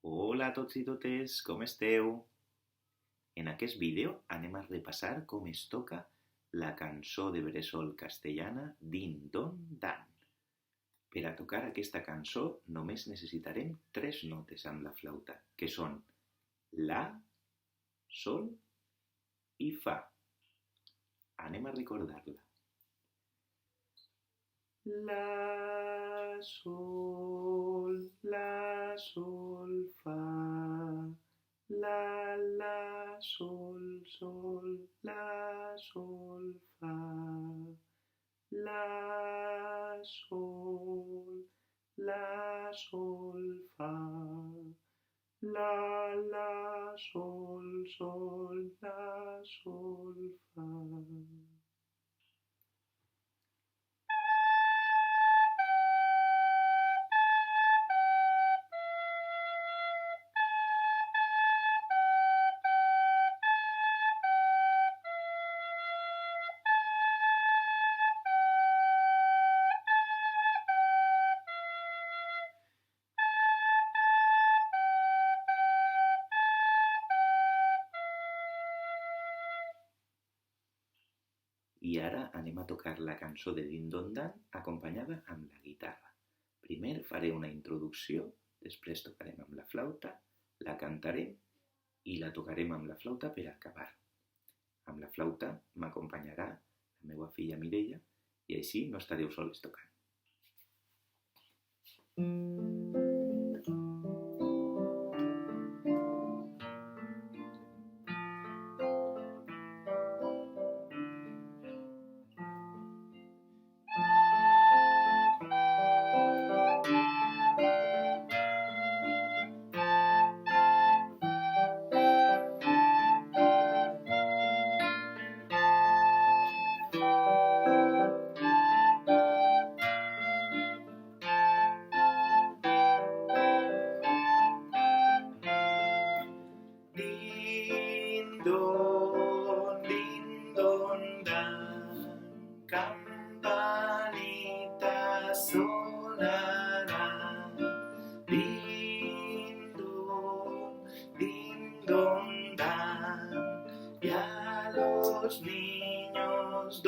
Hola a tots i totes, com esteu? En aquest vídeo anem a repassar com es toca la cançó de bressol castellana Din Don Dan. Per a tocar aquesta cançó només necessitarem 3 notes amb la flauta, que són La, Sol i Fa. Anem a recordar-la. La, sol, fa. La, sol, la, sol, fa. La, sol, fa. La, sol, la, sol, fa. I ara anem a tocar la cançó de Din Don Dan acompanyada amb la guitarra. Primer faré una introducció, després tocarem amb la flauta, la cantarem i la tocarem amb la flauta per acabar. Amb la flauta m'acompanyarà la meva filla Mireia i així no estareu soles tocant. Din don dan, campanita sonará. Din don dan, y a los niños